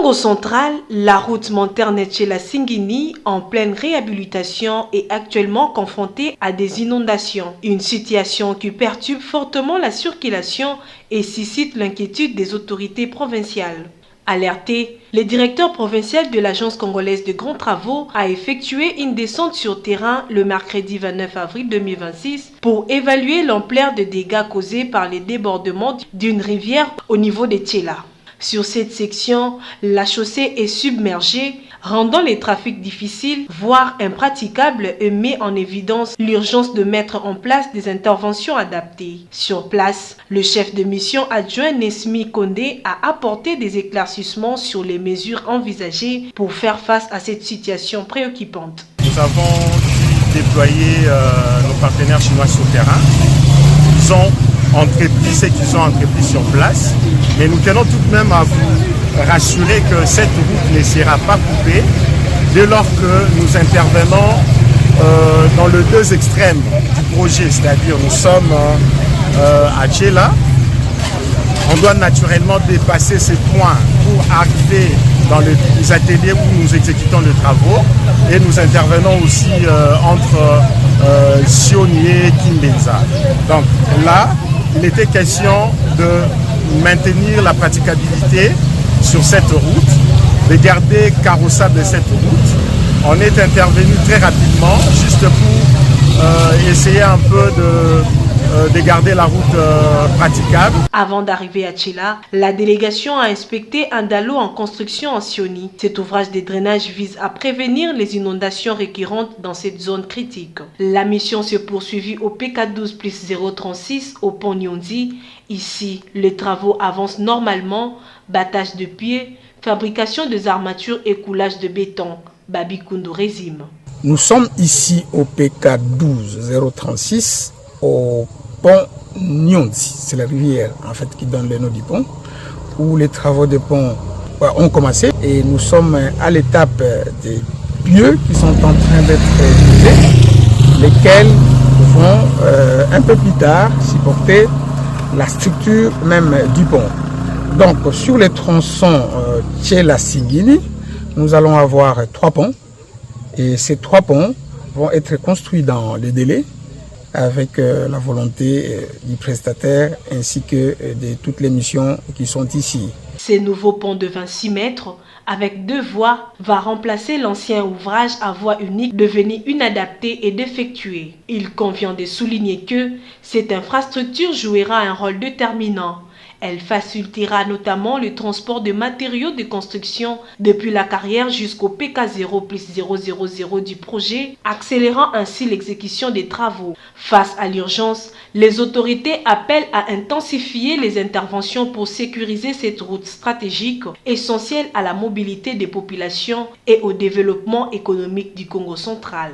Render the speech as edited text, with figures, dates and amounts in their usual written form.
Congo central, la route Monternet-Tchela-Singini, en pleine réhabilitation, est actuellement confrontée à des inondations. Une situation qui perturbe fortement la circulation et suscite l'inquiétude des autorités provinciales. Alerté, le directeur provincial de l'Agence congolaise de grands travaux a effectué une descente sur terrain le mercredi 29 avril 2026 pour évaluer l'ampleur des dégâts causés par les débordements d'une rivière au niveau de Tchela. Sur cette section, la chaussée est submergée, rendant les trafics difficiles, voire impraticables, et met en évidence l'urgence de mettre en place des interventions adaptées. Sur place, le chef de mission adjoint Nesmi Kondé a apporté des éclaircissements sur les mesures envisagées pour faire face à cette situation préoccupante. Nous avons dû déployer nos partenaires chinois sur le terrain. Ils ont entrepris ce qu'ils ont entrepris sur place, mais nous tenons tout de même à vous rassurer que cette route ne sera pas coupée dès lors que nous intervenons dans les deux extrêmes du projet, c'est-à-dire nous sommes à Tchela. On doit naturellement dépasser ces points pour arriver dans les ateliers où nous exécutons les travaux, et nous intervenons aussi entre Sioni et Kimbenza. Donc là, il était question de maintenir la praticabilité sur cette route, de garder carrossable cette route. On est intervenu très rapidement, juste pour essayer un peu de garder la route praticable. Avant d'arriver à Tchela, la délégation a inspecté un dallo en construction en Sioni. Cet ouvrage de drainage vise à prévenir les inondations récurrentes dans cette zone critique. La mission se poursuivit au PK12+036 au pont Nyonzi. Ici, les travaux avancent normalement, battage de pieds, fabrication des armatures et coulage de béton. Babi Koundou résume. Nous sommes ici au PK12036 au pont Nyonzi, c'est la rivière en fait qui donne le nom du pont, où les travaux de pont ont commencé et nous sommes à l'étape des pieux qui sont en train d'être posés, lesquels vont un peu plus tard supporter la structure même du pont. Donc sur les tronçons Tchela-Singini, nous allons avoir 3 ponts, et ces 3 ponts vont être construits dans les délais avec la volonté du prestataire ainsi que de toutes les missions qui sont ici. Ces nouveaux ponts de 26 mètres avec 2 voies va remplacer l'ancien ouvrage à voie unique devenu inadapté et défectué. Il convient de souligner que cette infrastructure jouera un rôle déterminant. Elle facilitera notamment le transport de matériaux de construction depuis la carrière jusqu'au PK0+000 du projet, accélérant ainsi l'exécution des travaux. Face à l'urgence, les autorités appellent à intensifier les interventions pour sécuriser cette route stratégique essentielle à la mobilité des populations et au développement économique du Congo central.